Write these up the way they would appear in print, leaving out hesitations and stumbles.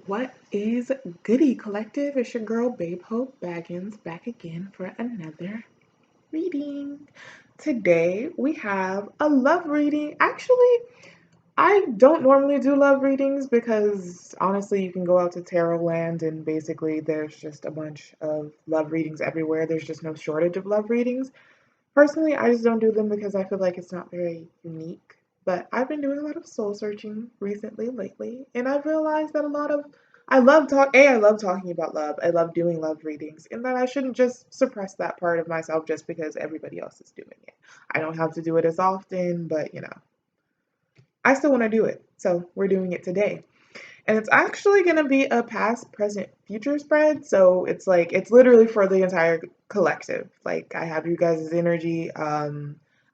What is goody collective? It's your girl Babe Hope Baggins back again for another reading. Today we have a love reading. Actually, I don't normally do love readings because honestly, you can go out to tarot land and basically there's just a bunch of love readings everywhere. There's just no shortage of love readings. Personally, I just don't do them because I feel like it's not very unique. But I've been doing a lot of soul searching recently, lately, and I've realized that I love talking about love. I love doing love readings, and that I shouldn't just suppress that part of myself just because everybody else is doing it. I don't have to do it as often, but I still want to do it. So we're doing it today. And it's actually going to be a past, present, future spread. So it's literally for the entire collective. Like I have you guys' energy.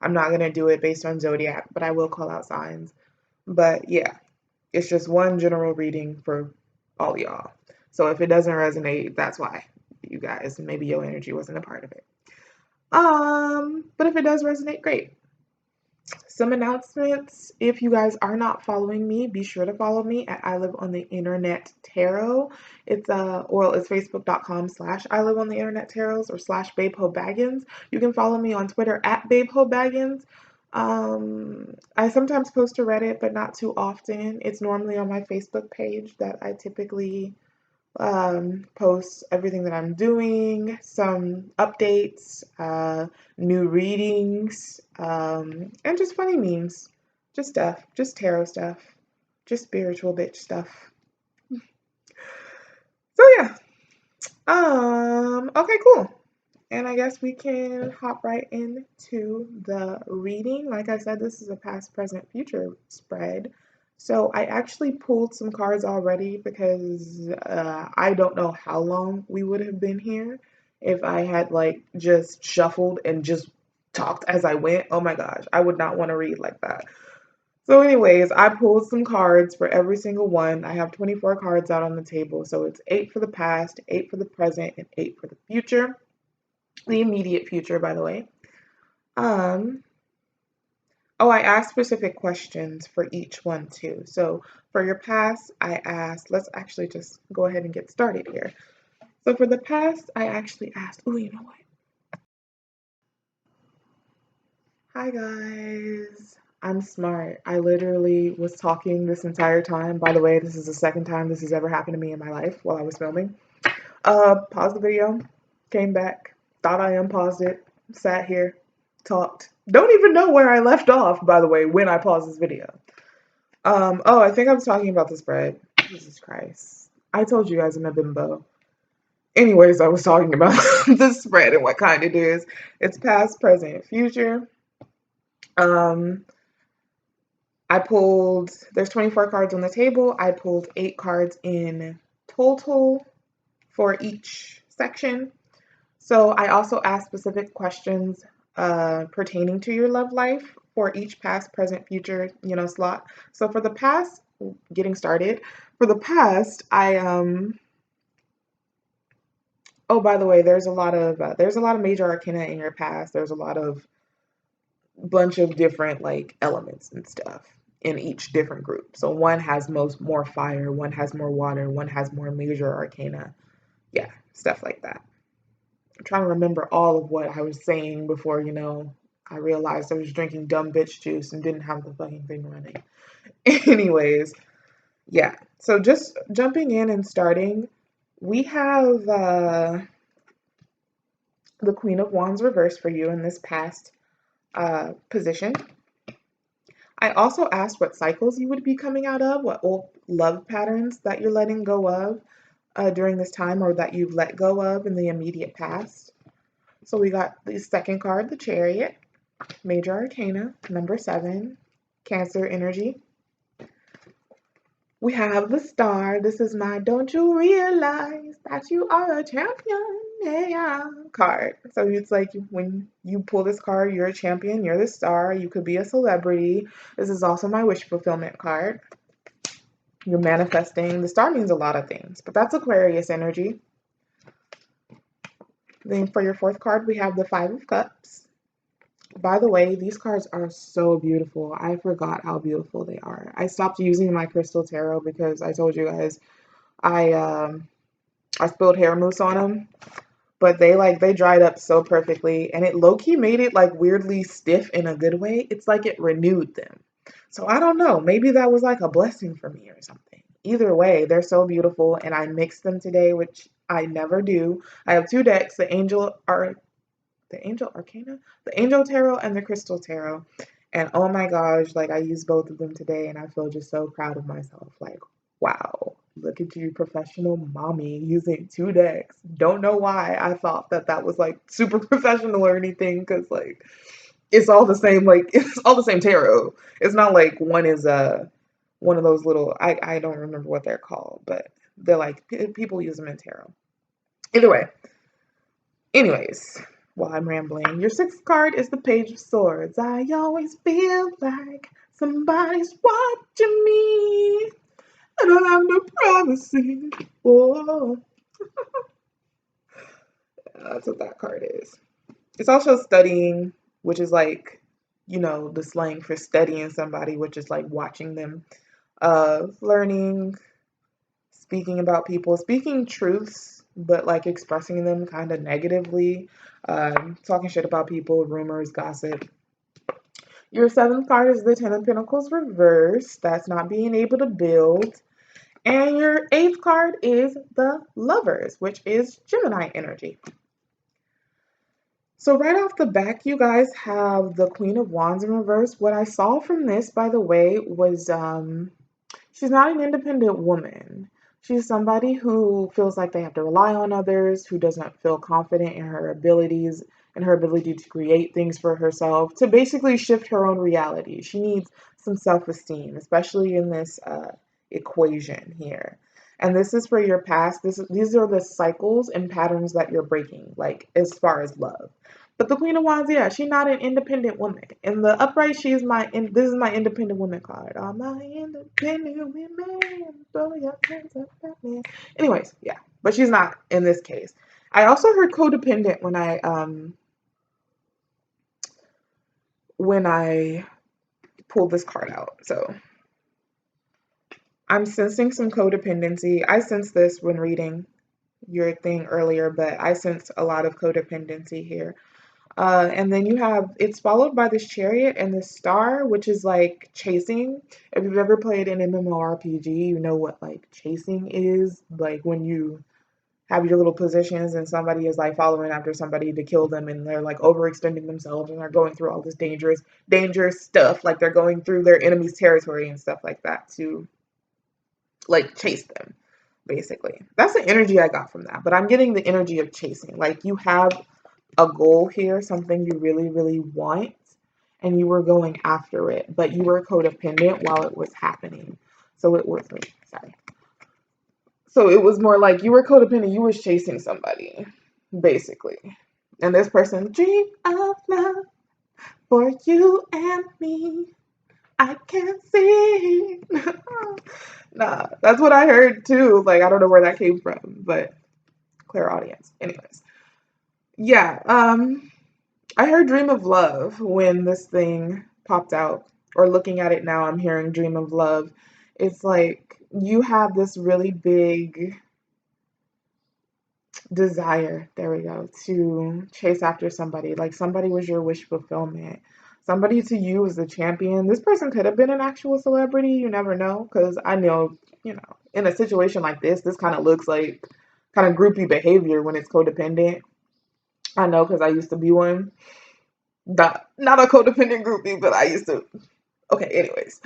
I'm not going to do it based on zodiac, but I will call out signs. But yeah, it's just one general reading for all y'all. So if it doesn't resonate, that's why you guys, maybe your energy wasn't a part of it. But if it does resonate, great. Some announcements. If you guys are not following me, be sure to follow me at I Live on the Internet Tarot. It's facebook.com/ I Live on the Internet Tarots or /Babeho Baggins. You can follow me on Twitter at Babeho Baggins. I sometimes post to Reddit, but not too often. It's normally on my Facebook page that I typically post everything that I'm doing, some updates, new readings, and just funny memes, just stuff, just tarot stuff, just spiritual bitch stuff. So yeah, okay, cool. And I guess we can hop right into the reading. Like I said, this is a past, present, future spread. So I actually pulled some cards already because I don't know how long we would have been here if I had like just shuffled and just talked as I went. Oh my gosh, I would not want to read like that. So anyways, I pulled some cards for every single one. I have 24 cards out on the table. So it's 8 for the past, 8 for the present, and 8 for the future. The immediate future, by the way. Um, oh, I asked specific questions for each one too. So for your past, I asked, let's actually just go ahead and get started here. So for the past, I actually asked, oh, you know what? Hi guys. I'm smart. I literally was talking this entire time. By the way, this is the second time this has ever happened to me in my life while I was filming. Paused the video, came back, thought I unpaused it, sat here, talked. Don't even know where I left off, by the way, when I paused this video. Oh, I think I was talking about the spread. Jesus Christ. I told you guys I'm a bimbo. Anyways, I was talking about the spread and what kind it is. It's past, present, future. Um, there's 24 cards on the table. I pulled 8 cards in total for each section. So I also asked specific questions pertaining to your love life for each past, present, future, slot. So for the past, getting started, for the past, oh, by the way, there's a lot of major arcana in your past. There's a lot of bunch of different like elements and stuff in each different group. So one has more fire, one has more water, one has more major arcana. Yeah, stuff like that. I'm trying to remember all of what I was saying before, I realized I was drinking dumb bitch juice and didn't have the fucking thing running. Anyways, yeah. So just jumping in and starting, we have the Queen of Wands reversed for you in this past position. I also asked what cycles you would be coming out of, what old love patterns that you're letting go of during this time or that you've let go of in the immediate past. So we got the second card, the Chariot, Major Arcana, number 7, Cancer energy. We have the Star. This is my Don't You Realize That You Are a Champion yeah, card. So it's like when you pull this card, you're a champion, you're the star, you could be a celebrity. This is also my wish fulfillment card. You're manifesting. The star means a lot of things, but that's Aquarius energy. Then for your fourth card, we have the Five of Cups. By the way, these cards are so beautiful. I forgot how beautiful they are. I stopped using my crystal tarot because I told you guys I I spilled hair mousse on them, but they dried up so perfectly, and it low key made it like weirdly stiff in a good way. It's like it renewed them. So I don't know, maybe that was like a blessing for me or something. Either way, they're so beautiful, and I mixed them today, which I never do. I have two decks, the Angel Arcana, the Angel Tarot, and the Crystal Tarot. And oh my gosh, like I used both of them today, and I feel just so proud of myself. Like, wow, look at you, professional mommy, using two decks. Don't know why I thought that that was like super professional or anything, because like it's all the same. Like it's all the same tarot. It's not like one is one of those little I don't remember what they're called, but they're like people use them in tarot. Either way, anyways, while I'm rambling, your sixth card is the Page of Swords. I always feel like somebody's watching me, and I have no privacy. Oh, that's what that card is. It's also studying, which is like, the slang for studying somebody, which is like watching them, learning, speaking about people, speaking truths, but like expressing them kind of negatively, talking shit about people, rumors, gossip. Your seventh card is the Ten of Pentacles reversed. That's not being able to build. And your eighth card is the Lovers, which is Gemini energy. So right off the back, you guys have the Queen of Wands in reverse. What I saw from this, by the way, was she's not an independent woman. She's somebody who feels like they have to rely on others, who doesn't feel confident in her abilities and her ability to create things for herself, to basically shift her own reality. She needs some self-esteem, especially in this equation here. And this is for your past. These are the cycles and patterns that you're breaking, like as far as love. But the Queen of Wands, yeah, she's not an independent woman. In the upright, this is my independent woman card. All my independent women, throw your hands up at me. Anyways, yeah, but she's not in this case. I also heard codependent when I pulled this card out. So I'm sensing some codependency. I sensed this when reading your thing earlier, but I sense a lot of codependency here. And then it's followed by this chariot and this star, which is like chasing. If you've ever played an MMORPG, you know what like chasing is. Like when you have your little positions and somebody is like following after somebody to kill them, and they're like overextending themselves and they're going through all this dangerous stuff. Like they're going through their enemy's territory and stuff like that to like chase them, basically. That's the energy I got from that. But I'm getting the energy of chasing. Like you have a goal here, something you really, really want, and you were going after it, but you were codependent while it was happening. So it was, sorry. So it was more like you were codependent, you was chasing somebody, basically. And this person, dream of love for you and me. I can't see. Nah, that's what I heard too. Like, I don't know where that came from, but clear audience. Anyways. Yeah, I heard Dream of Love when this thing popped out, or looking at it now, I'm hearing Dream of Love. It's like you have this really big desire, there we go, to chase after somebody. Like somebody was your wish fulfillment. Somebody to you was the champion. This person could have been an actual celebrity. You never know. Because I know, in a situation like this kind of looks like kind of groupie behavior when it's codependent. I know because I used to be one. Not a codependent groupie, but I used to. Okay, anyways.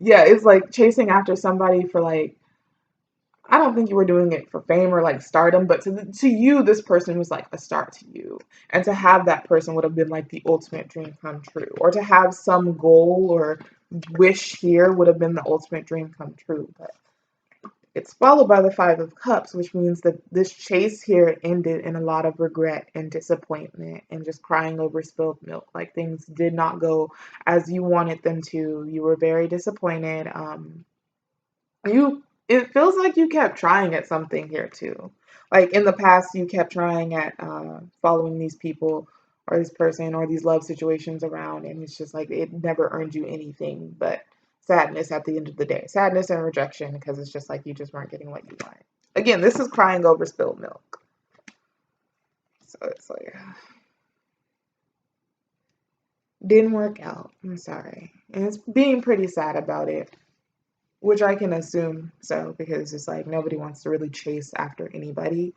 Yeah, it's like chasing after somebody for like, I don't think you were doing it for fame or like stardom, but to you, this person was like a star to you. And to have that person would have been like the ultimate dream come true. Or to have some goal or wish here would have been the ultimate dream come true. But it's followed by the Five of Cups, which means that this chase here ended in a lot of regret and disappointment and just crying over spilled milk. Like things did not go as you wanted them to. You were very disappointed. It feels like you kept trying at something here too. Like in the past, you kept trying at following these people or this person or these love situations around, and it's just like it never earned you anything but sadness at the end of the day. Sadness and rejection because it's just like you just weren't getting what you wanted. Again, this is crying over spilled milk. So it's like, didn't work out. I'm sorry. And it's being pretty sad about it, which I can assume so because it's like nobody wants to really chase after anybody.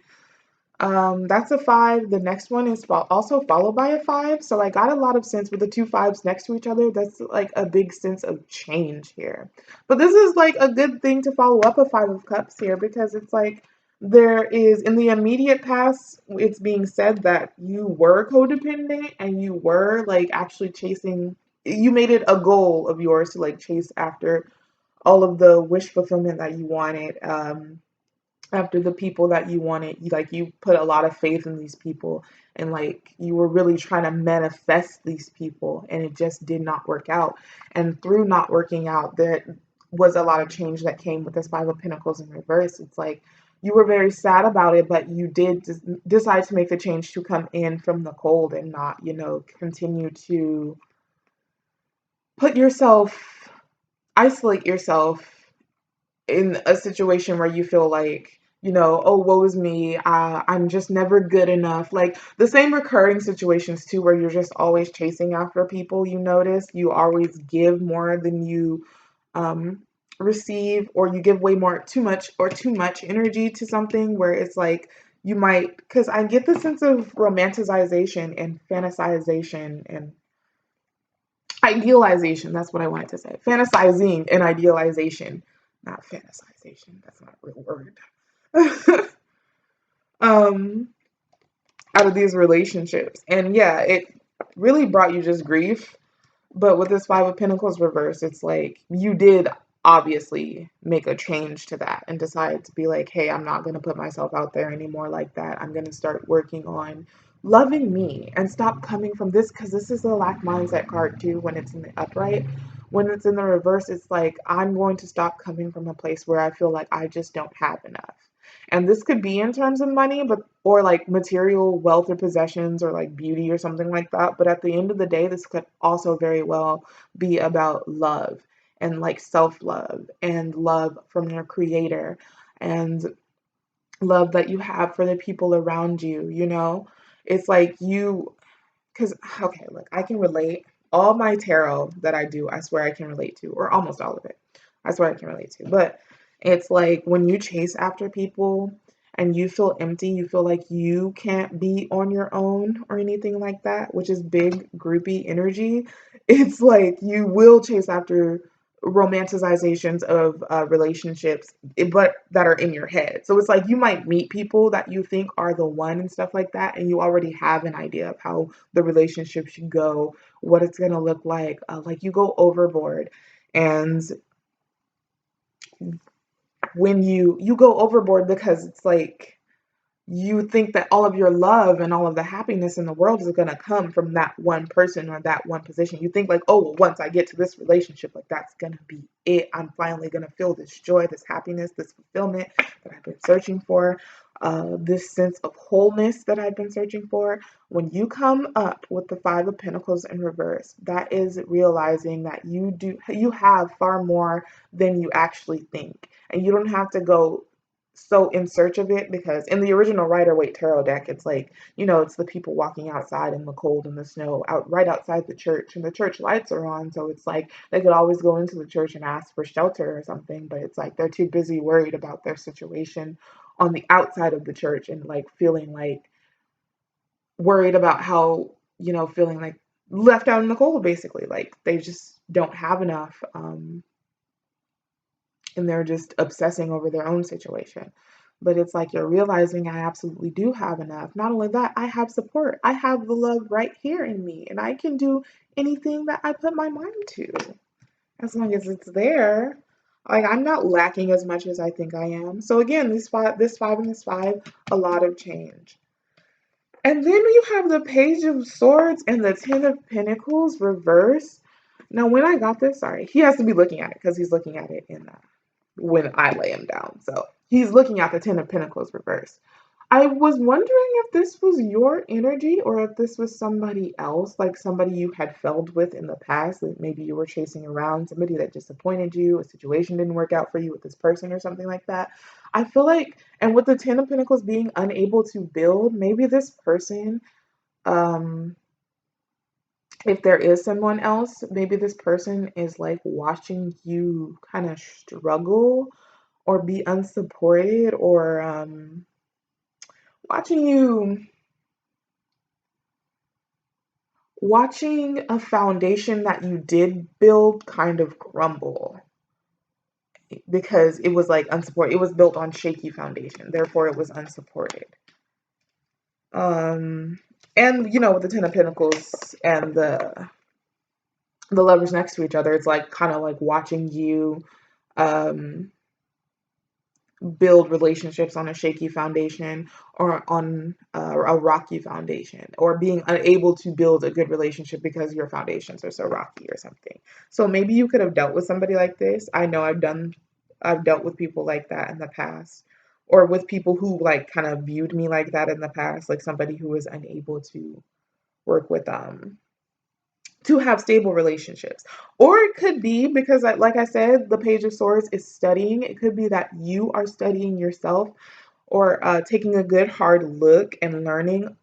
That's a five. The next one is also followed by a five. So I got a lot of sense with the two fives next to each other. That's like a big sense of change here. But this is like a good thing to follow up a five of cups here because it's like there is in the immediate past, it's being said that you were codependent and you were like actually chasing, you made it a goal of yours to like chase after all of the wish fulfillment that you wanted. After the people that you wanted, you put a lot of faith in these people and like you were really trying to manifest these people and it just did not work out. And through not working out, there was a lot of change that came with this five of pentacles in reverse. It's like you were very sad about it, but you did decide to make the change to come in from the cold and not, continue to put yourself, isolate yourself in a situation where you feel like, oh, woe is me, I'm just never good enough. Like the same recurring situations too, where you're just always chasing after people. You notice you always give more than you um, receive, or you give way more, too much energy to something where it's like you might, because I get the sense of romanticization and fantasization and idealization. That's what I wanted to say. Fantasizing and idealization, not fantasization. That's not a real word. um, Out of these relationships, and yeah, it really brought you just grief. But with this Five of Pentacles reverse, it's like you did obviously make a change to that and decide to be like, hey, I'm not going to put myself out there anymore like that. I'm going to start working on loving me and stop coming from this, because this is the lack mindset card too when it's in the upright. When it's in the reverse, it's like I'm going to stop coming from a place where I feel like I just don't have enough. And this could be in terms of money, but or like material wealth or possessions or like beauty or something like that. But at the end of the day, this could also very well be about love and like self-love and love from your creator and love that you have for the people around you, It's like you, because, okay, look, I can relate. All my tarot that I do, I swear I can relate to, or almost all of it. I swear I can relate to. But it's like when you chase after people and you feel empty, you feel like you can't be on your own or anything like that, which is big groupie energy. It's like you will chase after romanticizations of relationships, but that are in your head. So it's like you might meet people that you think are the one and stuff like that, and you already have an idea of how the relationship should go, what it's going to look like you go overboard. And when you go overboard because it's like you think that all of your love and all of the happiness in the world is going to come from that one person or that one position. You think like, oh, well, once I get to this relationship, like that's going to be it. I'm finally going to feel this joy, this happiness, this fulfillment that I've been searching for, this sense of wholeness that I've been searching for. When you come up with the Five of Pentacles in reverse, that is realizing that you have far more than you actually think. And you don't have to go so in search of it, because in the original Rider Waite tarot deck, it's like, it's the people walking outside in the cold and the snow out right outside the church, and the church lights are on. So it's like they could always go into the church and ask for shelter or something, but it's like they're too busy worried about their situation on the outside of the church and like feeling like worried about how, feeling like left out in the cold, basically. Like they just don't have enough. And they're just obsessing over their own situation. But it's like you're realizing I absolutely do have enough. Not only that, I have support. I have the love right here in me, and I can do anything that I put my mind to as long as it's there. Like I'm not lacking as much as I think I am. So again, this five and this five, a lot of change. And then you have the Page of Swords and the Ten of Pentacles reverse. Now, when I got this, sorry, he has to be looking at it because he's looking at it in when I lay him down. So he's looking at the Ten of Pentacles reverse. I was wondering if this was your energy or if this was somebody else, like somebody you had failed with in the past. Like maybe you were chasing around somebody that disappointed you, a situation didn't work out for you with this person or something like that. I feel like, and with the Ten of Pentacles being unable to build, maybe this person, um, if there is someone else, maybe this person is like watching you kind of struggle or be unsupported or watching you watching a foundation that you did build kind of crumble because it was like unsupported. It was built on shaky foundation, therefore it was unsupported. Um, and with the Ten of Pentacles and the lovers next to each other, it's like kind of like watching you um build relationships on a shaky foundation or on a rocky foundation, or being unable to build a good relationship because your foundations are so rocky or something. So maybe you could have dealt with somebody like this. I know I've dealt with people like that in the past, or with people who like kind of viewed me like that in the past, like somebody who was unable to work with to have stable relationships. Or it could be because, like I said, the Page of Swords is studying. It could be that you are studying yourself, or taking a good hard look and learning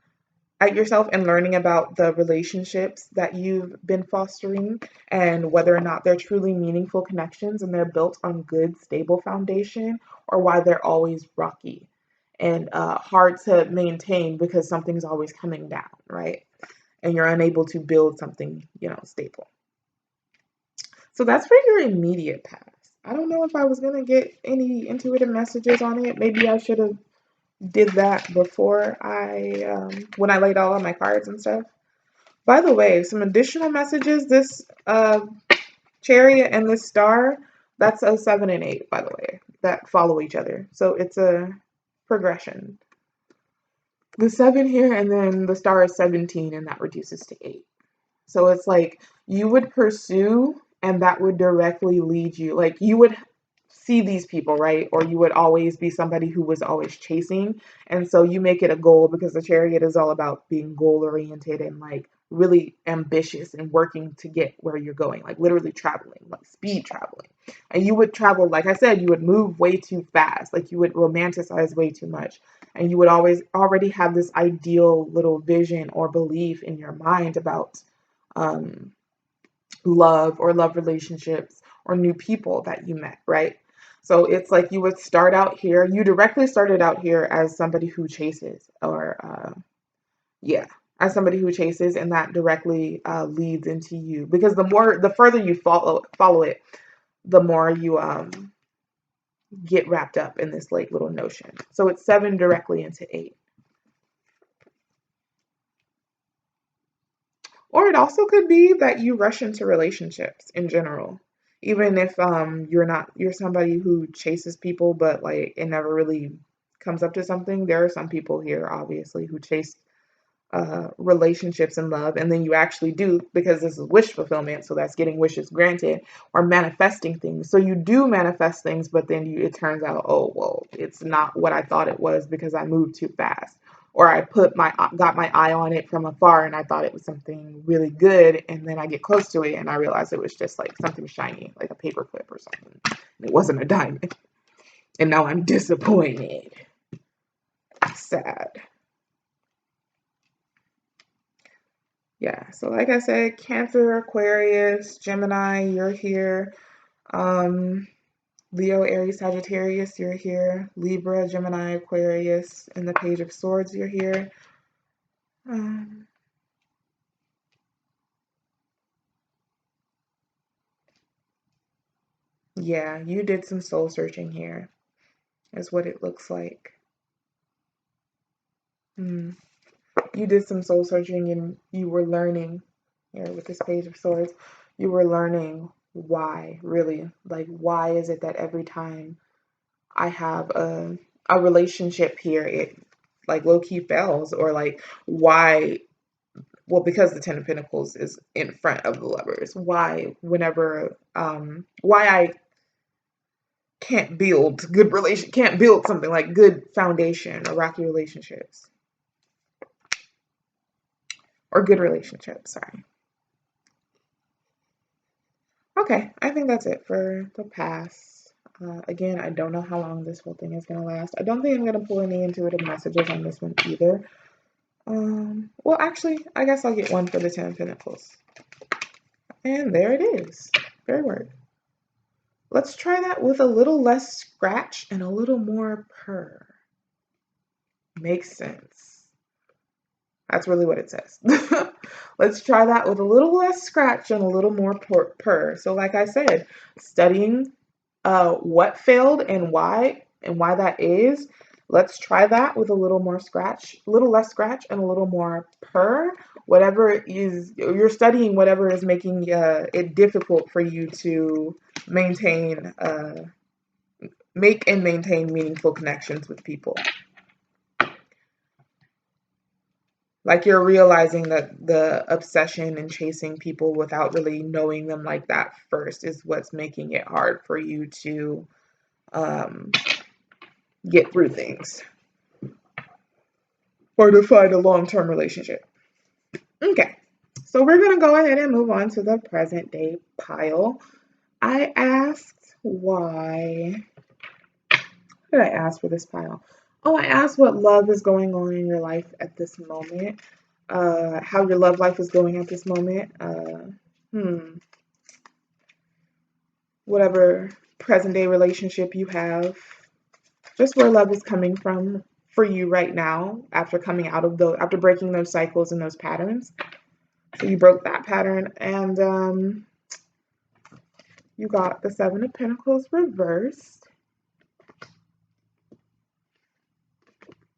at yourself and learning about the relationships that you've been fostering and whether or not they're truly meaningful connections and they're built on good, stable foundation, or why they're always rocky and hard to maintain because something's always coming down, right? And you're unable to build something, stable. So that's for your immediate past. I don't know if I was gonna get any intuitive messages on it. Maybe I should have did that before when I laid all of my cards and stuff. By the way, some additional messages. This chariot and this star, that's a 7 and 8, by the way, that follow each other. So it's a progression. The 7 here, and then the star is 17, and that reduces to 8. So it's like you would pursue, and that would directly lead you. Like you would see these people, right? Or you would always be somebody who was always chasing. And so you make it a goal, because the chariot is all about being goal oriented and like really ambitious and working to get where you're going, like literally traveling, like speed traveling. And you would travel, like I said, you would move way too fast, like you would romanticize way too much. And you would always already have this ideal little vision or belief in your mind about um, love or love relationships or new people that you met, right? So it's like you would start out here, you directly started out here as somebody who chases, or yeah, as somebody who chases, and that directly leads into you, because the further you follow it, the more you get wrapped up in this like little notion. So it's 7 directly into 8. Or it also could be that you rush into relationships in general. Even if you're somebody who chases people, but like it never really comes up to something. There are some people here obviously who chase relationships and love, and then you actually do, because this is wish fulfillment, so that's getting wishes granted or manifesting things. So you do manifest things, but then it turns out, oh well, it's not what I thought it was because I moved too fast, or I got my eye on it from afar and I thought it was something really good, and then I get close to it and I realize it was just like something shiny, like a paper clip or something, and it wasn't a diamond, and now I'm disappointed, sad. Yeah, so like I said, Cancer, Aquarius, Gemini, you're here. Um, Leo, Aries, Sagittarius, you're here. Libra, Gemini, Aquarius, and the Page of Swords, you're here. Um, yeah, you did some soul searching here, is what it looks like. Mm. You did some soul searching and you were learning here with this Page of Swords. You were learning why, really. Like, why is it that every time I have a relationship here, it like low key fails, or like why? Well, because the Ten of Pentacles is in front of the Lovers. Why, whenever why can't build something like good foundation or rocky relationships or good relationships. Sorry. Okay, I think that's it for the past. Again, I don't know how long this whole thing is gonna last. I don't think I'm gonna pull any intuitive messages on this one either. Well, actually, I guess I'll get one for the Ten of Pentacles. And there it is. Very word. Let's try that with a little less scratch and a little more purr. Makes sense. That's really what it says. Let's try that with a little less scratch and a little more purr. So like I said, studying what failed and why that is. Let's try that with a little more scratch, a little less scratch and a little more purr. Whatever is you're studying, whatever is making it difficult for you to maintain, make and maintain meaningful connections with people. Like you're realizing that the obsession and chasing people without really knowing them like that first is what's making it hard for you to get through things or to find a long-term relationship. Okay, so we're going to go ahead and move on to the present day pile. I asked why. What did I ask for this pile? Oh, I asked what love is going on in your life at this moment. How your love life is going at this moment. Whatever present day relationship you have. Just where love is coming from for you right now after coming out of after breaking those cycles and those patterns. So you broke that pattern, and you got the Seven of Pentacles reversed.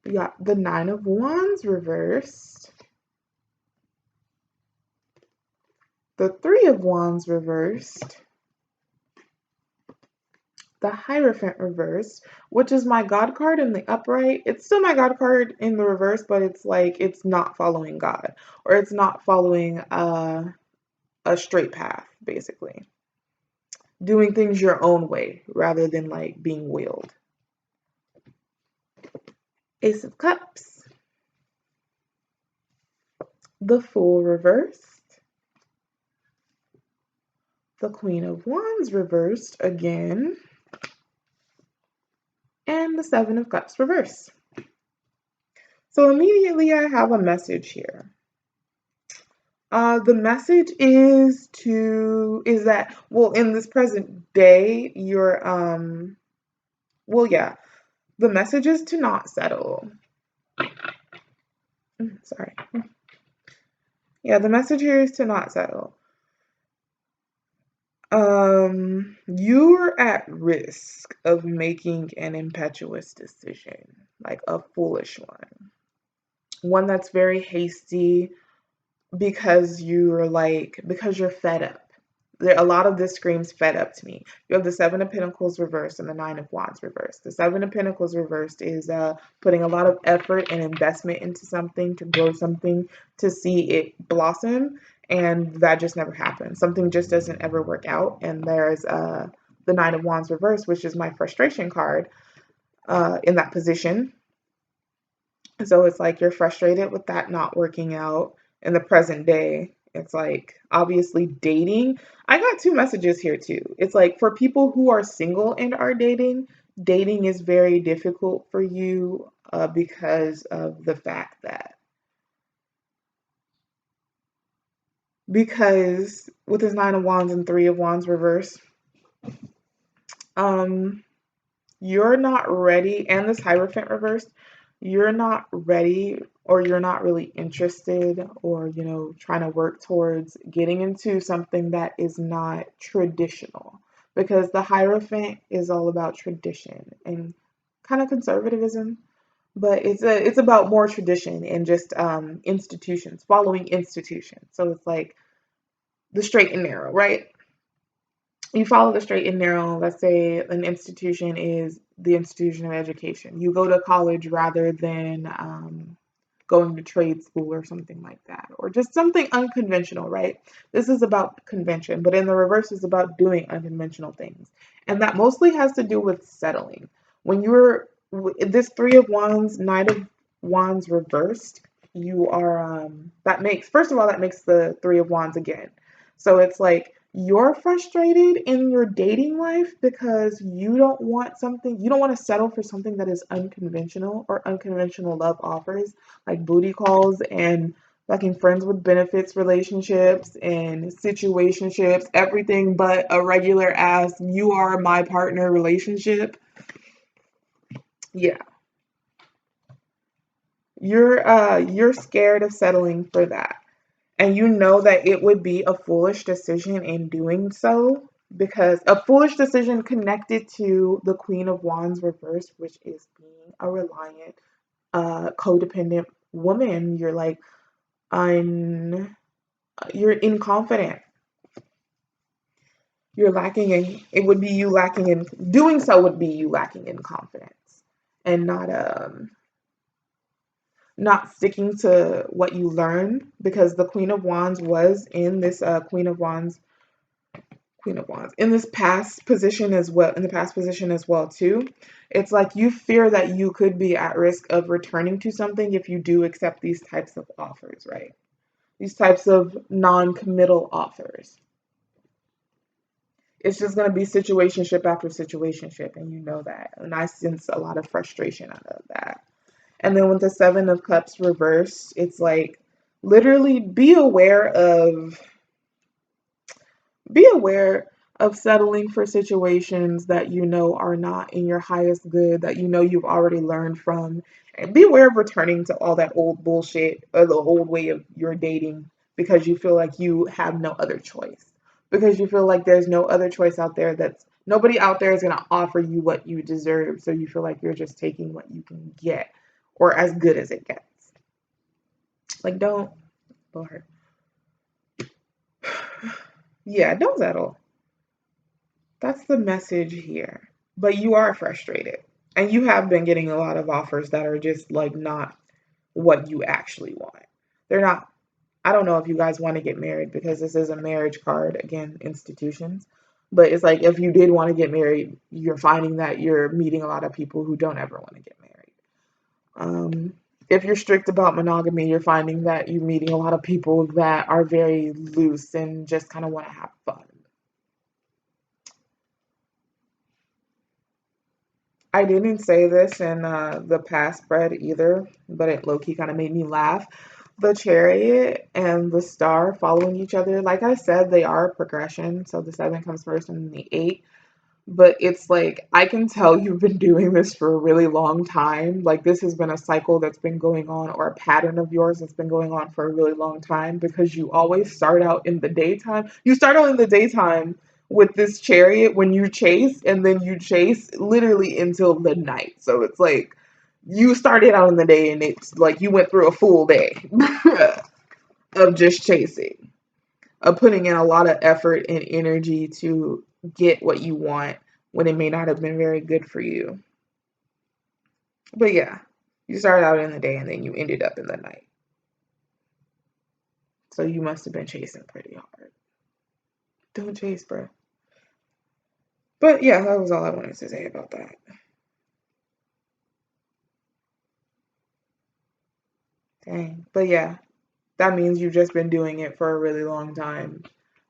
You got the Nine of Wands reversed. The Three of Wands reversed. The Hierophant reversed, which is my God card in the upright. It's still my God card in the reverse, but it's like it's not following God, or it's not following a straight path, basically. Doing things your own way rather than like being willed. Ace of Cups. The Fool reversed. The Queen of Wands reversed again. And the Seven of Cups reversed. So immediately I have a message here. The message is that, well, in this present day, the message is to not settle. Sorry. Yeah, the message here is to not settle. You're at risk of making an impetuous decision, like a foolish one that's very hasty because you're fed up. A lot of this screams fed up to me. You have the Seven of Pentacles reversed and the Nine of Wands reversed. The Seven of Pentacles reversed is putting a lot of effort and investment into something to grow something, to see it blossom, and that just never happens. Something just doesn't ever work out. And there's the Nine of Wands reversed, which is my frustration card in that position. So it's like you're frustrated with that not working out in the present day. It's like obviously dating. I got two messages here too. It's like for people who are single and are dating, dating is very difficult for you because of the fact that because with this Nine of Wands and Three of Wands reverse, you're not ready, and this Hierophant reversed, you're not ready or you're not really interested or, trying to work towards getting into something that is not traditional, because the Hierophant is all about tradition and kind of conservatism, but it's about more tradition and just institutions, following institutions. So it's like the straight and narrow, right? You follow the straight and narrow. Let's say an institution is the institution of education. You go to college rather than going to trade school or something like that, or just something unconventional, right? This is about convention, but in the reverse is about doing unconventional things. And that mostly has to do with settling. When you're this Three of Wands, Knight of Wands reversed, you are that makes, first of all, that makes the Three of Wands again. So it's like you're frustrated in your dating life because you don't want to settle for something that is unconventional, or unconventional love offers like booty calls and fucking friends with benefits relationships and situationships, everything but a regular ass you are my partner relationship. Yeah. You're scared of settling for that. And you know that it would be a foolish decision in doing so, because a foolish decision connected to the Queen of Wands reversed, which is being a reliant, codependent woman. You're like you're inconfident. You're lacking in, it would be you lacking in, doing so would be you lacking in confidence, and not sticking to what you learned, because the Queen of Wands was in this Queen of Wands in this past position as well, in the past position as well too. It's like you fear that you could be at risk of returning to something if you do accept these types of offers, right? These types of non-committal offers. It's just going to be situationship after situationship, and you know that. And I sense a lot of frustration out of that. And then with the Seven of Cups reversed, it's like literally be aware of settling for situations that you know are not in your highest good, that you know you've already learned from. And be aware of returning to all that old bullshit or the old way of your dating, because you feel like you have no other choice. Because you feel like there's no other choice out there, that's nobody out there is going to offer you what you deserve. So you feel like you're just taking what you can get, or as good as it gets. Like, don't, Lord. Yeah, don't settle. That's the message here. But you are frustrated. And you have been getting a lot of offers that are just like not what you actually want. They're not, I don't know if you guys want to get married, because this is a marriage card, again, institutions. But it's like if you did want to get married, you're finding that you're meeting a lot of people who don't ever want to get married. If you're strict about monogamy, you're finding that you're meeting a lot of people that are very loose and just kind of want to have fun. I didn't say this in the past spread either, but it low key kind of made me laugh. The chariot and the star following each other, like I said, they are a progression. So the seven comes first and then the eight. But it's like, I can tell you've been doing this for a really long time. Like, this has been a cycle that's been going on, or a pattern of yours that's been going on for a really long time, because you always start out in the daytime. You start out in the daytime with this chariot when you chase, and then you chase literally until the night. So it's like you started out in the day, and it's like you went through a full day of just chasing, of putting in a lot of effort and energy to get what you want when it may not have been very good for you. But yeah, you started out in the day and then you ended up in the night. So you must have been chasing pretty hard. Don't chase, bro. But yeah, that was all I wanted to say about that. Dang. But yeah, that means you've just been doing it for a really long time.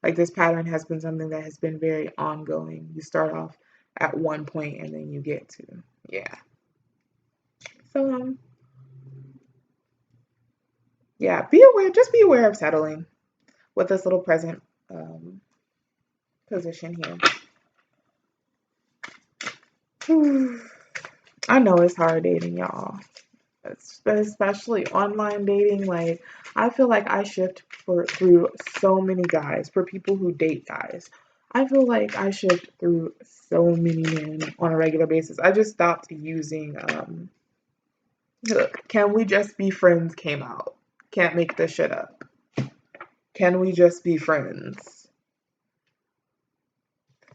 Like, this pattern has been something that has been very ongoing. You start off at one point and then you get to, yeah. So yeah, be aware. Just be aware of settling with this little present um, position here. I know it's hard dating, y'all. Especially online dating. Like, I feel like I shift through so many guys, for people who date guys. I feel like I shift through so many men on a regular basis. I just stopped using look, can we just be friends came out. Can't make this shit up. Can we just be friends?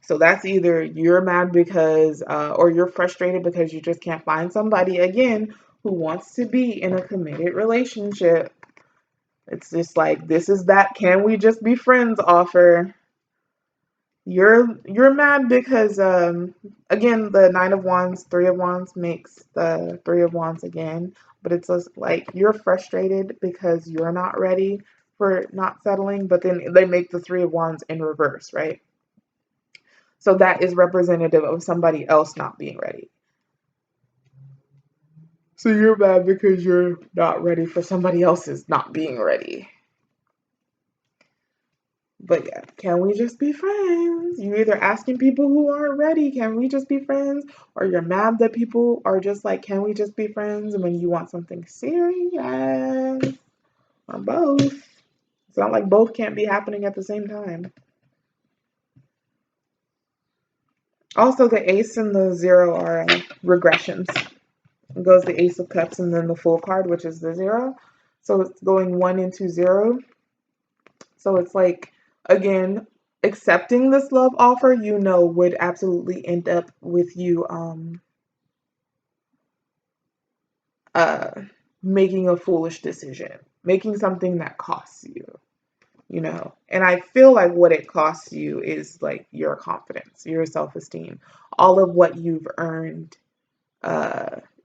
So that's either you're mad because, or you're frustrated because you just can't find somebody, again, who wants to be in a committed relationship. It's just like, this is that can we just be friends offer. You're mad because again, the Nine of Wands, Three of Wands makes the Three of Wands again, but it's just like you're frustrated because you're not ready for not settling, but then they make the Three of Wands in reverse, right? So that is representative of somebody else not being ready. So you're mad because you're not ready for somebody else's not being ready. But yeah, can we just be friends? You're either asking people who aren't ready, can we just be friends? Or you're mad that people are just like, can we just be friends? And when you want something serious, or both. It's not like both can't be happening at the same time. Also, the ace and the zero are regressions. It goes the ace of cups and then the Fool card, which is the zero. So it's going 1 into 0. So it's like, again, accepting this love offer, would absolutely end up with you uh making a foolish decision, making something that costs you. And I feel like what it costs you is like your confidence, your self-esteem, all of what you've earned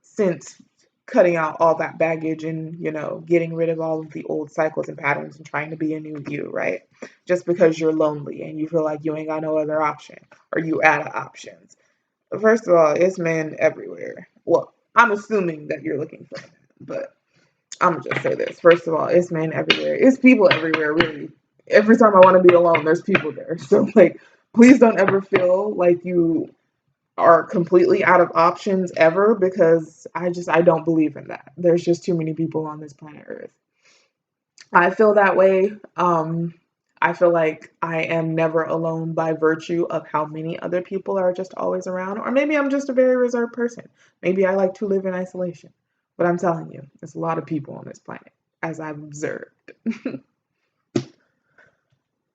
since cutting out all that baggage and getting rid of all of the old cycles and patterns and trying to be a new you, right? Just because you're lonely and you feel like you ain't got no other option or you out of options. First of all, it's men everywhere. Well, I'm assuming that you're looking for a man, but I'm gonna just say this. First of all, it's men everywhere. It's people everywhere, really. Every time I want to be alone, there's people there. So like, please don't ever feel like you are completely out of options ever, because I don't believe in that. There's just too many people on this planet Earth. I feel that way. I feel like I am never alone by virtue of how many other people are just always around. Or maybe I'm just a very reserved person. Maybe I like to live in isolation. But I'm telling you, there's a lot of people on this planet, as I've observed. And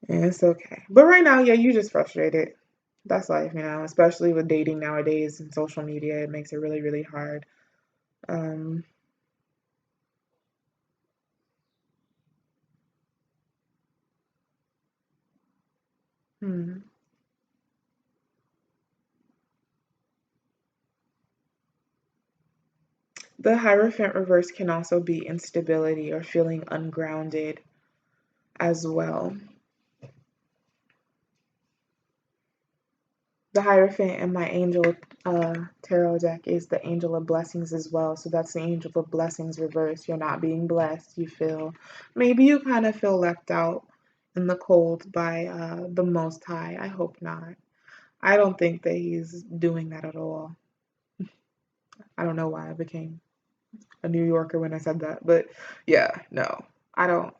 it's okay. But right now, yeah, you just frustrated. That's life, especially with dating nowadays and social media. It makes it really, really hard. Um, hmm. The Hierophant reverse can also be instability or feeling ungrounded as well. The Hierophant in my angel tarot deck is the angel of blessings as well. So that's the angel of blessings reverse. You're not being blessed. Maybe you kind of feel left out in the cold by the Most High. I hope not. I don't think that he's doing that at all. I don't know why I became a New Yorker when I said that, but yeah, no, I don't.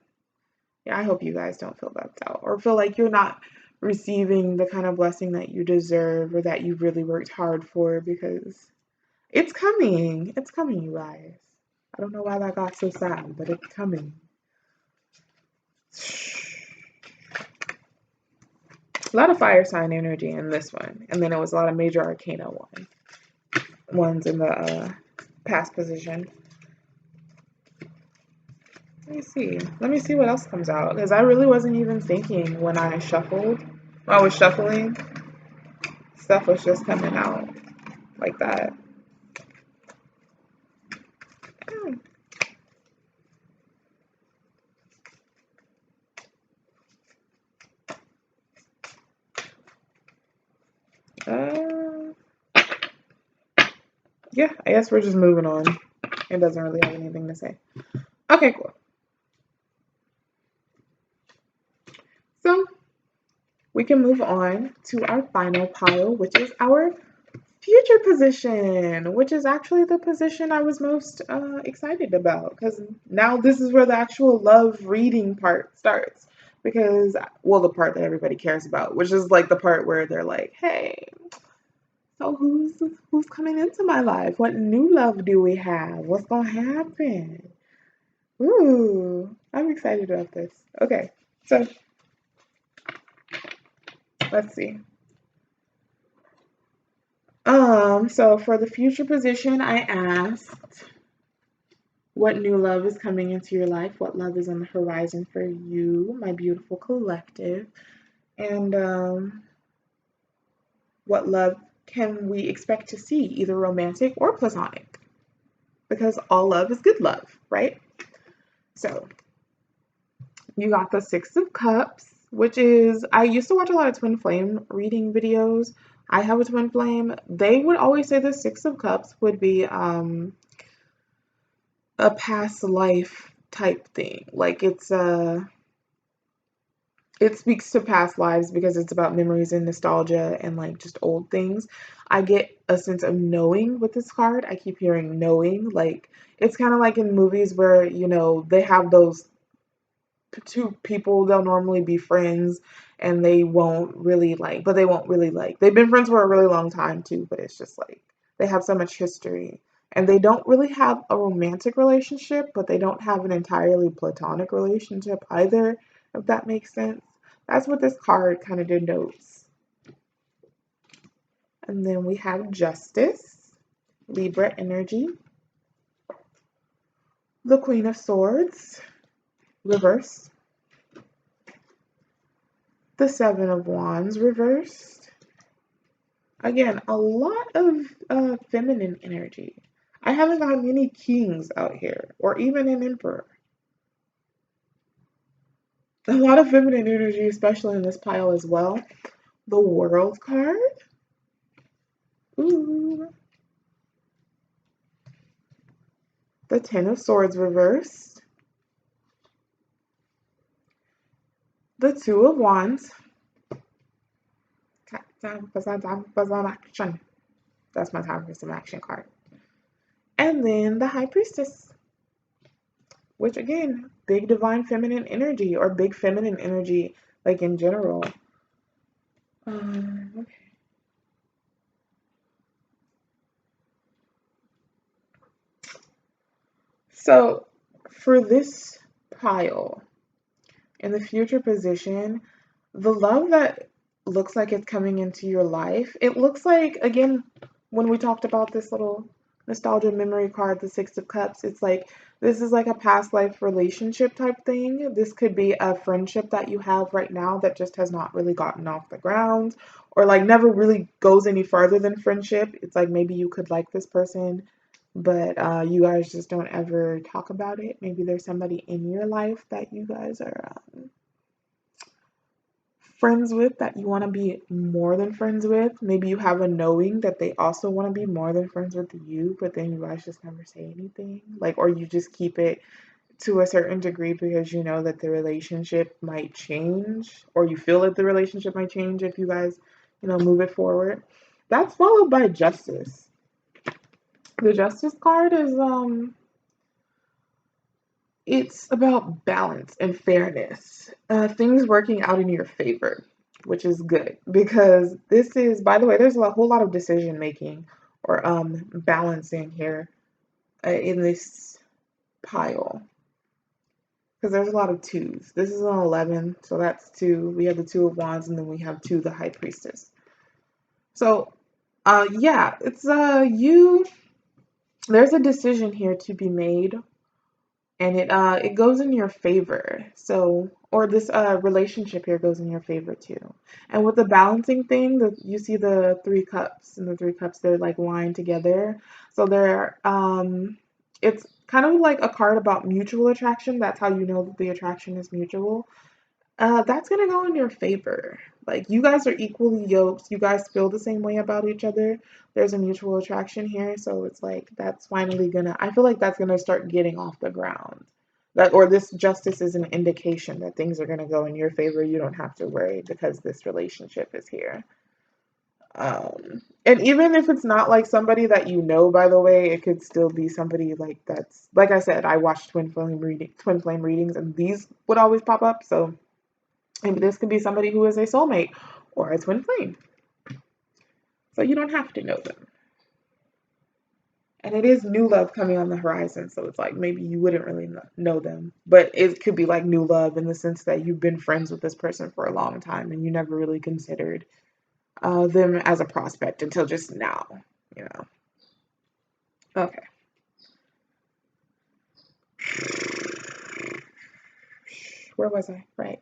Yeah, I hope you guys don't feel left out or feel like you're not receiving the kind of blessing that you deserve or that you've really worked hard for, because it's coming. It's coming, you guys. I don't know why that got so sad, but it's coming. A lot of fire sign energy in this one, and then it was a lot of major arcana ones in the past position. Let me see what else comes out, because I really wasn't even thinking when I shuffled. When I was shuffling, stuff was just coming out like that. Hmm. Uh, yeah, I guess we're just moving on. It doesn't really have anything to say. Okay, cool. So we can move on to our final pile, which is our future position, which is actually the position I was most excited about, because now this is where the actual love reading part starts. Because, well, the part that everybody cares about, which is like the part where they're like, hey, so who's coming into my life? What new love do we have? What's gonna happen? Ooh, I'm excited about this. Okay, so let's see. So for the future position, I asked, what new love is coming into your life, what love is on the horizon for you, my beautiful collective, and what love can we expect to see, either romantic or platonic, because all love is good love, right? So you got the Six of Cups, which is, I used to watch a lot of twin flame reading videos. I have a twin flame. They would always say the Six of Cups would be a past life type thing. Like it speaks to past lives because it's about memories and nostalgia and like just old things. I get a sense of knowing with this card. I keep hearing knowing. Like it's kind of like in movies where, they have those two people, they'll normally be friends and they won't really like, but they won't really like, they've been friends for a really long time too, but it's just like they have so much history and they don't really have a romantic relationship, but they don't have an entirely platonic relationship either, if that makes sense. That's what this card kind of denotes. And then we have Justice, Libra energy, the Queen of Swords, reverse, the Seven of Wands, reversed. Again, a lot of feminine energy. I haven't got many kings out here, or even an emperor. A lot of feminine energy, especially in this pile as well. The World card. Ooh. The Ten of Swords reversed. The Two of Wands. Time for some action. That's my time for some action card. And then the High Priestess, which again, big divine feminine energy or big feminine energy, like in general. Okay. So for this pile, in the future position, the love that looks like it's coming into your life, it looks like, again, when we talked about this little nostalgia memory card, the Six of Cups, it's like this is like a past life relationship type thing. This could be a friendship that you have right now that just has not really gotten off the ground or like never really goes any further than friendship. It's like maybe you could like this person, but you guys just don't ever talk about it. Maybe there's somebody in your life that you guys are friends with that you want to be more than friends with. Maybe you have a knowing that they also want to be more than friends with you, but then you guys just never say anything. Like, or you just keep it to a certain degree because you know that the relationship might change, or you feel that the relationship might change if you guys, move it forward. That's followed by Justice. The Justice card is it's about balance and fairness, things working out in your favor, which is good because this is, by the way, there's a whole lot of decision making or balancing here in this pile because there's a lot of twos. This is an 11, so that's two. We have the Two of Wands, and then we have two, the High Priestess. So, yeah, it's you. There's a decision here to be made and it goes in your favor. So, or this relationship here goes in your favor too. And with the balancing thing, you see the three cups, and the three cups, they're like lined together. So they're it's kind of like a card about mutual attraction. That's how you know that the attraction is mutual. That's gonna go in your favor. Like you guys are equally yoked. You guys feel the same way about each other. There's a mutual attraction here, so it's like that's finally gonna. I feel like that's gonna start getting off the ground. That or this justice is an indication that things are gonna go in your favor. You don't have to worry because this relationship is here. And even if it's not like somebody that you know, by the way, it could still be somebody like that's like I said. I watched twin flame readings, and these would always pop up. So maybe this could be somebody who is a soulmate or a twin flame. So you don't have to know them. And it is new love coming on the horizon. So it's like maybe you wouldn't really know them. But it could be like new love in the sense that you've been friends with this person for a long time and you never really considered them as a prospect until just now, you know. Okay. where was I? Right.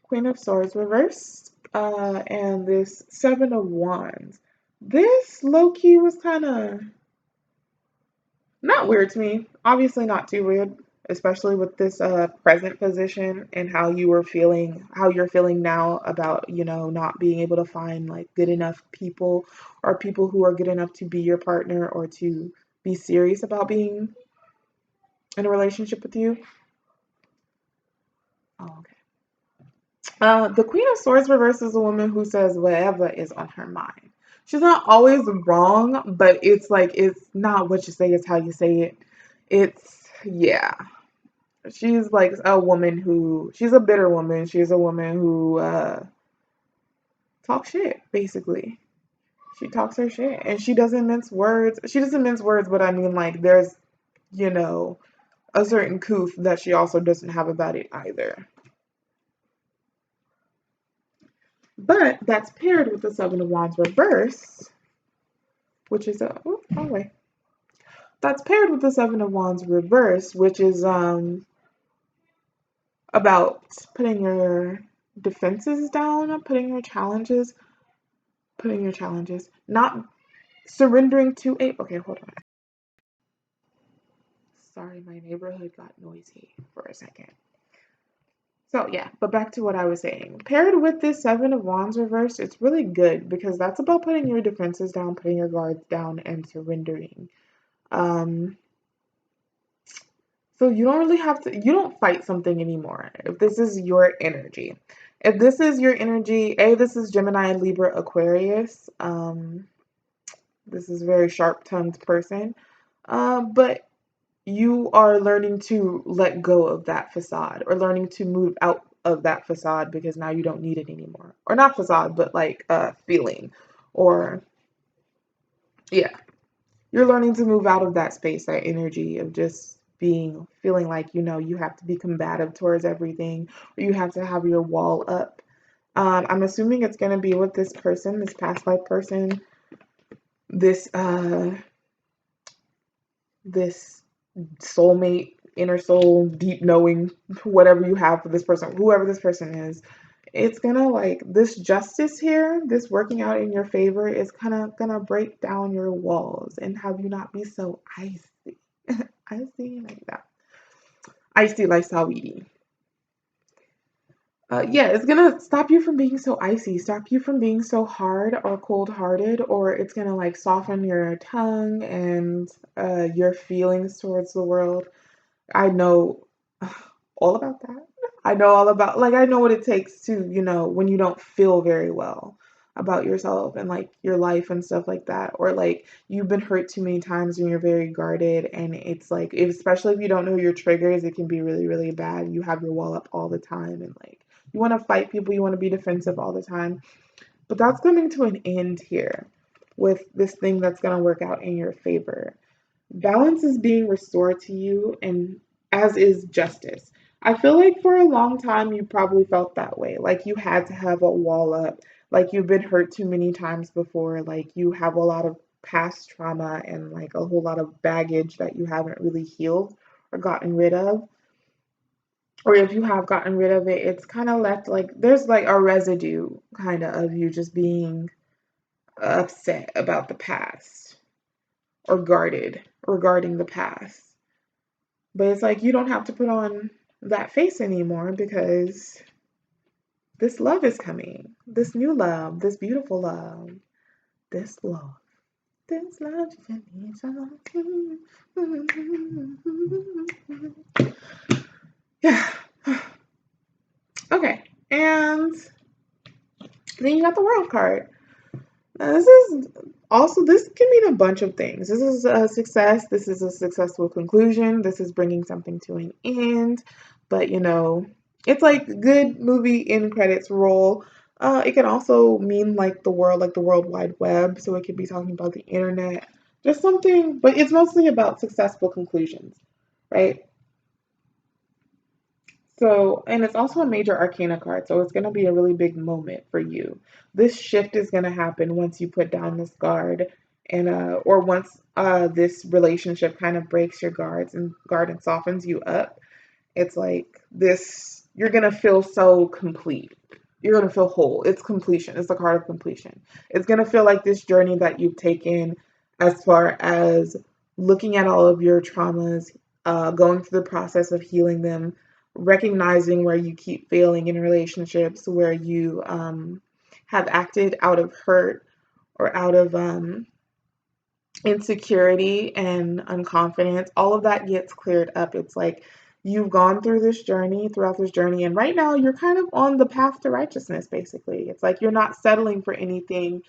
Queen of Swords reversed, and this Seven of Wands. This low key was kind of not weird to me. Obviously, not too weird, especially with this present position and how you were feeling, how you're feeling now about, not being able to find like good enough people or people who are good enough to be your partner or to be serious about being in a relationship with you. Oh, okay. The Queen of Swords reverse is a woman who says whatever is on her mind. She's not always wrong, but it's like it's not what you say, it's how you say it. Yeah. She's like a woman who she's a bitter woman. She's a woman who talks shit, basically. She talks her shit and she doesn't mince words. She doesn't mince words, but I mean like there's, you know, a certain coof that she also doesn't have about it either. But that's paired with the Seven of Wands reverse, which is wait. That's paired with the Seven of Wands reverse, which is about putting your defenses down, putting your challenges, not surrendering to a. Okay, hold on. Sorry, my neighborhood got noisy for a second. So yeah, but back to what I was saying. Paired with this Seven of Wands reverse, it's really good because that's about putting your defenses down, putting your guards down, and surrendering. Um, so you don't really have to. You don't fight something anymore. If this is your energy, if this is your energy, this is Gemini, Libra, Aquarius. This is a very sharp-tongued person. But you are learning to let go of that facade or learning to move out of that facade because now you don't need it anymore. Or not facade, but like feeling. Or yeah, you're learning to move out of that space, that energy of just feeling like, you have to be combative towards everything or you have to have your wall up. I'm assuming it's going to be with this person, this past life person, this this soulmate, inner soul, deep knowing, whatever you have for this person, whoever this person is. It's gonna like this justice here, this working out in your favor is kind of gonna break down your walls and have you not be so icy. Icy like that. Icy like Saweetie. Yeah, it's gonna stop you from being so icy, stop you from being so hard or cold hearted, or it's gonna like soften your tongue and your feelings towards the world. I know all about that. I know all about, like, I know what it takes to, when you don't feel very well about yourself and like your life and stuff like that, or like you've been hurt too many times and you're very guarded. And it's like, especially if you don't know your triggers, it can be really, really bad. You have your wall up all the time and like you want to fight people, you want to be defensive all the time. But that's coming to an end here with this thing that's going to work out in your favor. Balance is being restored to you, and as is justice. I feel like for a long time you probably felt that way. Like you had to have a wall up, like you've been hurt too many times before, like you have a lot of past trauma and like a whole lot of baggage that you haven't really healed or gotten rid of. Or if you have gotten rid of it, it's kind of left like there's like a residue kind of you just being upset about the past or guarded regarding the past. But it's like you don't have to put on that face anymore because this love is coming. This new love, this beautiful love, this love. This love yeah. Okay. And then you got the world card. Now, this can mean a bunch of things. This is a success. This is a successful conclusion. This is bringing something to an end. But it's like good movie end credits roll. It can also mean like the World Wide Web. So it could be talking about the internet. Just something, but it's mostly about successful conclusions, right? So, and it's also a major arcana card, so it's going to be a really big moment for you. This shift is going to happen once you put down this guard and or once this relationship kind of breaks your guard and softens you up. It's like you're gonna feel so complete. You're gonna feel whole. It's completion. It's the card of completion. It's gonna feel like this journey that you've taken as far as looking at all of your traumas, going through the process of healing them, recognizing where you keep failing in relationships, where you have acted out of hurt or out of insecurity and unconfidence. All of that gets cleared up. It's like you've gone through this journey, throughout this journey, and right now you're kind of on the path to righteousness, basically. It's like you're not settling for anything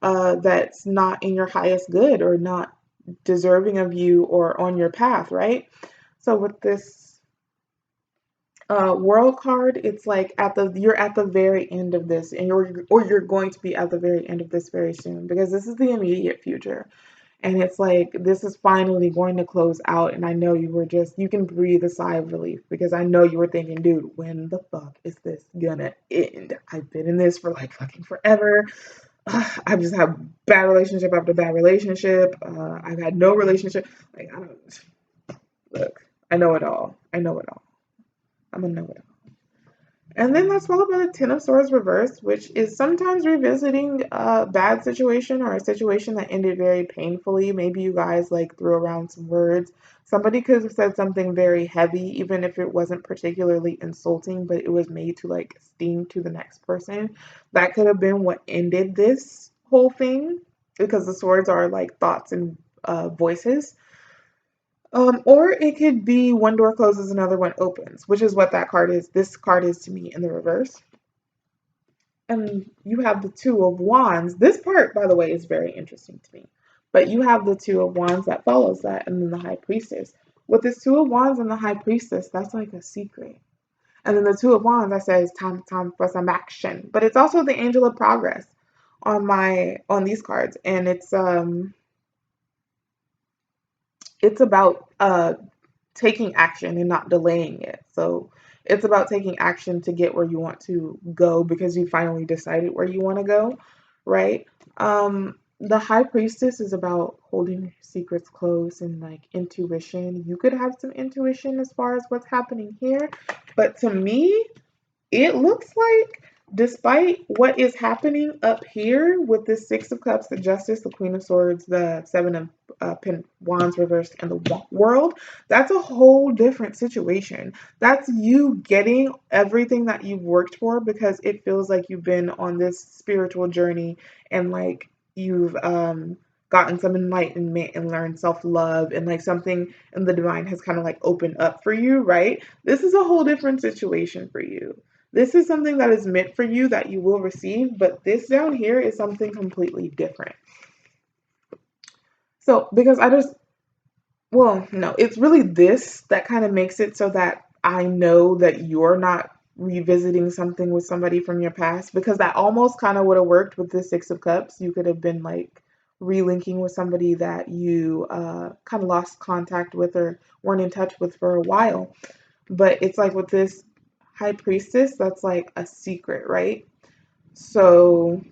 that's not in your highest good or not deserving of you or on your path, right? So with this world card, it's like you're at the very end of this, and you're going to be at the very end of this very soon, because this is the immediate future. And it's like, this is finally going to close out. And I know you can breathe a sigh of relief, because I know you were thinking, dude, when the fuck is this gonna end? I've been in this for like fucking forever. I've just had bad relationship after bad relationship. I've had no relationship. Like, I don't, look, I know it all. I know it all. I'm gonna know it all. And then that's followed by the Ten of Swords reversed, which is sometimes revisiting a bad situation or a situation that ended very painfully. Maybe you guys like threw around some words. Somebody could have said something very heavy, even if it wasn't particularly insulting, but it was made to like sting to the next person. That could have been what ended this whole thing, because the swords are like thoughts and voices. Or it could be one door closes, another one opens, which is what that card is. This card is to me in the reverse. And you have the Two of Wands. This part, by the way, is very interesting to me. But you have the Two of Wands that follows that, and then the High Priestess. With this Two of Wands and the High Priestess, that's like a secret. And then the Two of Wands, that says time for some action. But it's also the Angel of Progress on these cards, and it's about taking action and not delaying it. So it's about taking action to get where you want to go, because you finally decided where you want to go, right? The High Priestess is about holding your secrets close and like intuition. You could have some intuition as far as what's happening here, but to me, it looks like, despite what is happening up here with the Six of Cups, the Justice, the Queen of Swords, the Seven of Wands reversed, and the World, that's a whole different situation. That's you getting everything that you've worked for, because it feels like you've been on this spiritual journey, and like you've gotten some enlightenment and learned self-love, and like something in the divine has kind of like opened up for you, right? This is a whole different situation for you. This is something that is meant for you that you will receive, but this down here is something completely different. So, because well, no, it's really this that kind of makes it so that I know that you're not revisiting something with somebody from your past, because that almost kind of would have worked with the Six of Cups. You could have been like relinking with somebody that you kind of lost contact with or weren't in touch with for a while. But it's like with this High Priestess, that's like a secret, right? So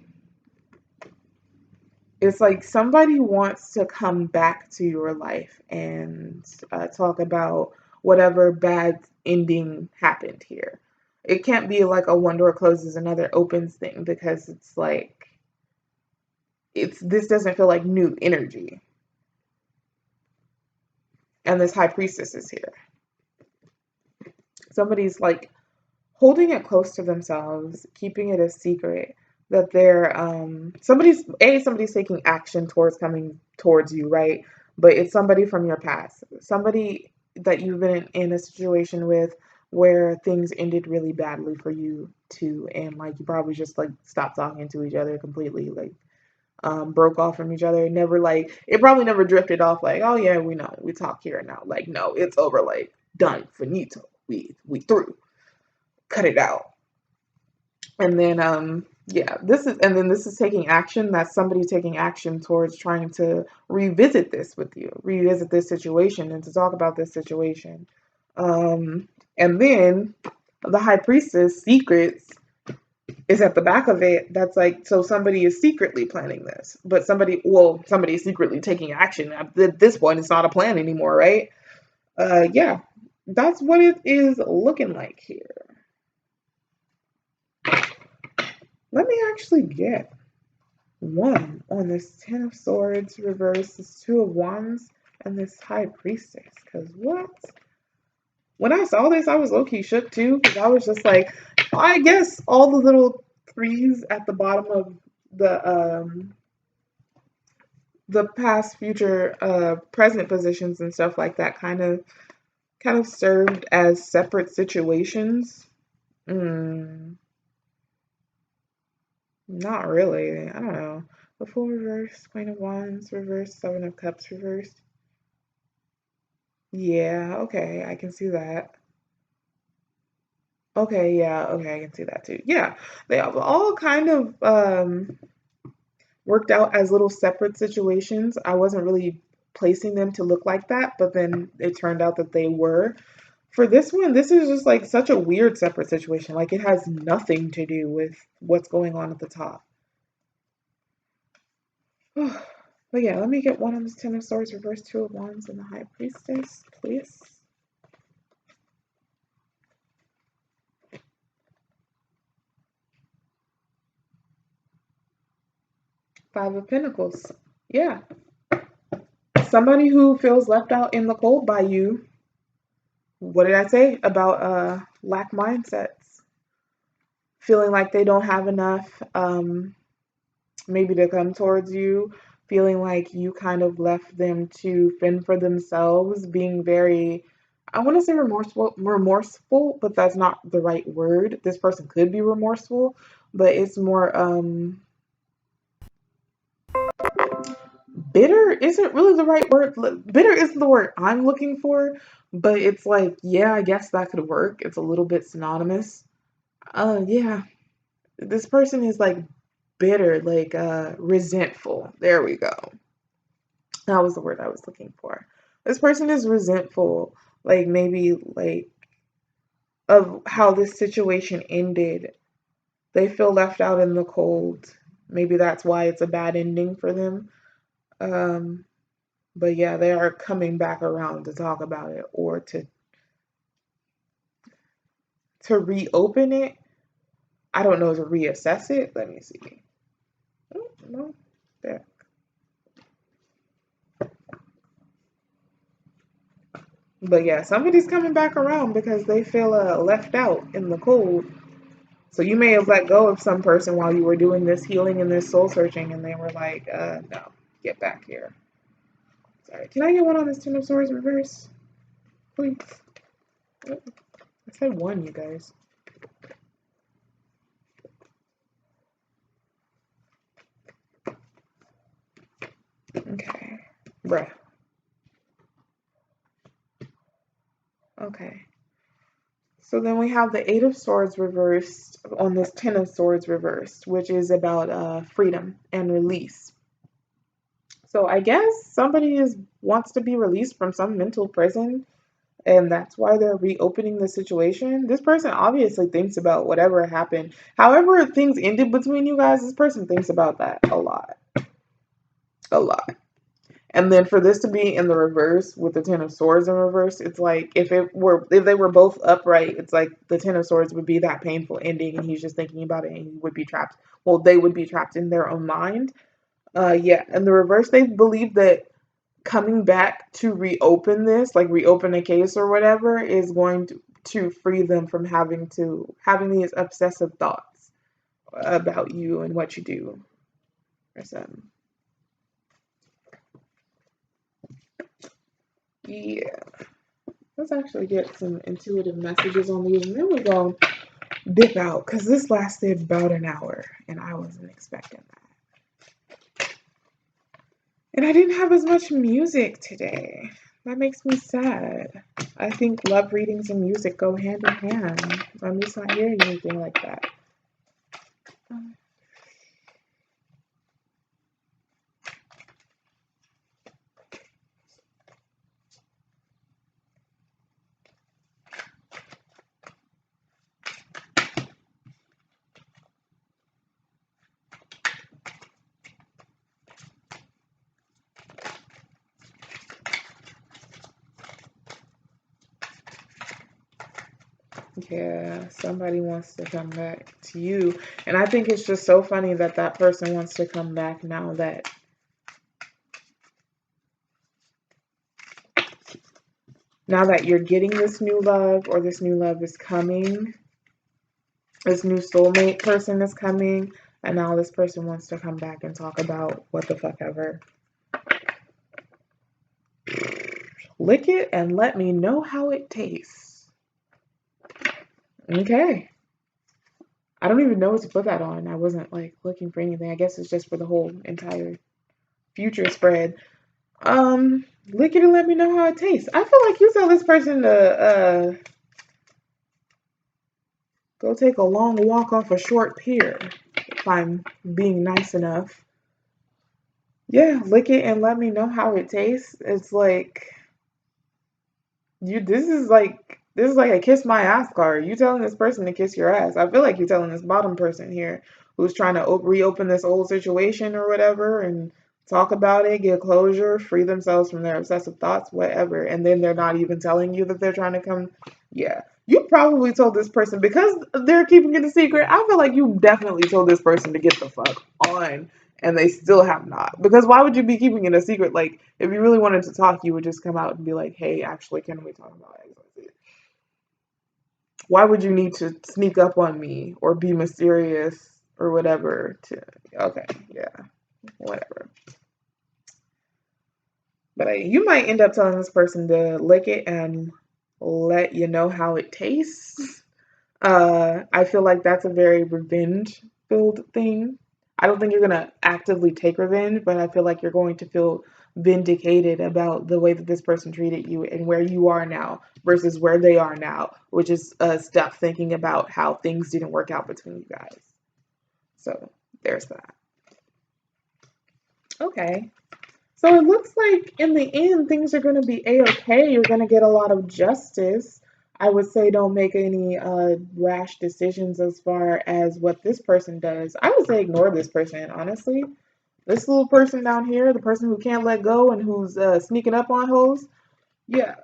it's like somebody wants to come back to your life and talk about whatever bad ending happened here. It can't be like a one door closes, another opens thing, because it's like this doesn't feel like new energy. And this High Priestess is here. Somebody's like holding it close to themselves, keeping it a secret, that they're somebody's taking action towards coming towards you, right? But it's somebody from your past, somebody that you've been in a situation with where things ended really badly for you too, and like you probably just like stopped talking to each other completely, like broke off from each other. Never like it probably never drifted off like, oh yeah, we know we talk here now. Like no, it's over, like done, finito. We through, cut it out. And then yeah, this is taking action. That's somebody taking action towards trying to revisit this with you, revisit this situation, and to talk about this situation. And then the High Priestess secrets is at the back of it. That's like, so somebody is secretly planning this, but somebody is secretly taking action. At this point, it's not a plan anymore, right? Yeah, that's what it is looking like here. Let me actually get one on this Ten of Swords reverse, this Two of Wands, and this High Priestess. Because what? When I saw this, I was low-key shook too, because I was just like, I guess all the little threes at the bottom of the past, future, present positions and stuff like that kind of served as separate situations. Mm, not really. I don't know. The Fool reverse, Queen of Wands reverse, Seven of Cups reverse. Yeah, okay, I can see that. Okay, yeah, okay, I can see that too. Yeah, they have all kind of worked out as little separate situations. I wasn't really placing them to look like that, but then it turned out that they were. For this one, this is just like such a weird separate situation. Like it has nothing to do with what's going on at the top. But yeah, let me get one on this Ten of Swords, reverse Two of Wands, and the High Priestess, please. Five of Pentacles. Yeah. Somebody who feels left out in the cold by you. What did I say about lack mindsets? Feeling like they don't have enough, maybe to come towards you, feeling like you kind of left them to fend for themselves, being very, I want to say remorseful, but that's not the right word. This person could be remorseful, but it's more bitter isn't really the right word. Bitter isn't the word I'm looking for, but it's like, yeah, I guess that could work. It's a little bit synonymous. Yeah, this person is like bitter, like resentful. There we go. That was the word I was looking for. This person is resentful, like maybe like of how this situation ended. They feel left out in the cold. Maybe that's why it's a bad ending for them. Um, but yeah, they are coming back around to talk about it or to reopen it. I don't know, to reassess it. Let me see. Oh, no, there. But yeah, somebody's coming back around because they feel left out in the cold. So you may have let go of some person while you were doing this healing and this soul searching, and they were like, no, get back here. Sorry. Can I get one on this Ten of Swords reverse? Please. I said one, you guys. Okay. Bruh. Okay. So then we have the Eight of Swords reversed on this Ten of Swords reversed, which is about freedom and release. So I guess somebody wants to be released from some mental prison, and that's why they're reopening the situation. This person obviously thinks about whatever happened. However things ended between you guys, this person thinks about that a lot. A lot. And then for this to be in the reverse with the Ten of Swords in reverse, it's like if they were both upright, it's like the Ten of Swords would be that painful ending, and he's just thinking about it, and he would be trapped. Well, they would be trapped in their own mind. Yeah. And the reverse, they believe that coming back to reopen this, like reopen a case or whatever, is going to free them from having these obsessive thoughts about you and what you do or something. Yeah. Let's actually get some intuitive messages on these, and then we're going to dip out because this lasted about an hour, and I wasn't expecting that. And I didn't have as much music today. That makes me sad. I think love readings and music go hand in hand. I'm just not hearing anything like that. Yeah, somebody wants to come back to you. And I think it's just so funny that that person wants to come back now that you're getting this new love, or this new love is coming, this new soulmate person is coming, and now this person wants to come back and talk about what the fuck ever. Lick it and let me know how it tastes. Okay. I don't even know what to put that on. I wasn't like looking for anything. I guess it's just for the whole entire future spread. Lick it and let me know how it tastes. I feel like you tell this person to go take a long walk off a short pier, if I'm being nice enough. Yeah, lick it and let me know how it tastes. It's like you this is like a kiss my ass card. You telling this person to kiss your ass. I feel like you're telling this bottom person here who's trying to reopen this old situation or whatever and talk about it, get closure, free themselves from their obsessive thoughts, whatever. And then they're not even telling you that they're trying to come. Yeah. You probably told this person because they're keeping it a secret. I feel like you definitely told this person to get the fuck on, and they still have not. Because why would you be keeping it a secret? Like, if you really wanted to talk, you would just come out and be like, hey, actually, can we talk about XYZ? Why would you need to sneak up on me or be mysterious or whatever? Okay, yeah, whatever. But you might end up telling this person to lick it and let you know how it tastes. I feel like that's a very revenge filled thing. I don't think you're gonna actively take revenge, but I feel like you're going to feel vindicated about the way that this person treated you and where you are now versus where they are now, which is stuff thinking about how things didn't work out between you guys. So there's that. Okay. So it looks like in the end, things are going to be a-okay. You're going to get a lot of justice. I would say don't make any rash decisions as far as what this person does. I would say ignore this person, honestly. This little person down here, the person who can't let go and who's sneaking up on hoes, yeah,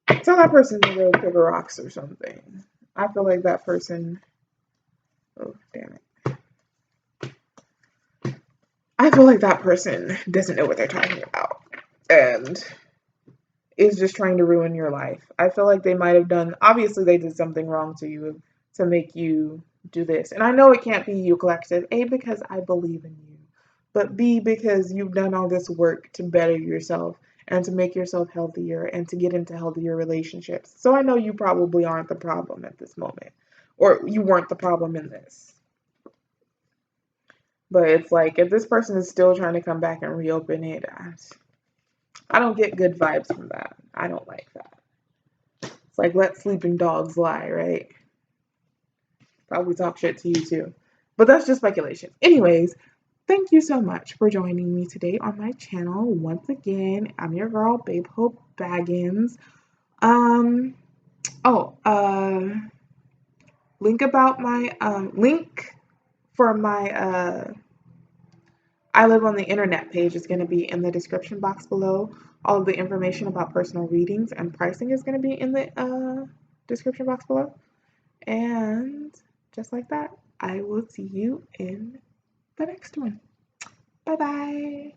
tell that person to go pick a rocks or something. I feel like that person, oh, damn it. I feel like that person doesn't know what they're talking about. And is just trying to ruin your life. I feel like they might have done, obviously, they did something wrong to you to make you do this. And I know it can't be you, collective. A, because I believe in you, but B, because you've done all this work to better yourself and to make yourself healthier and to get into healthier relationships. So I know you probably aren't the problem at this moment, or you weren't the problem in this. But it's like, if this person is still trying to come back and reopen it, I don't get good vibes from that. I don't like that. It's like, let sleeping dogs lie, right? Probably talk shit to you too. But that's just speculation. Anyways, thank you so much for joining me today on my channel. Once again, I'm your girl, Babe Hope Baggins. Um, oh, link for my I Live on the Internet page is going to be in the description box below. All of the information about personal readings and pricing is going to be in the description box below. And just like that, I will see you in the next one. Bye bye.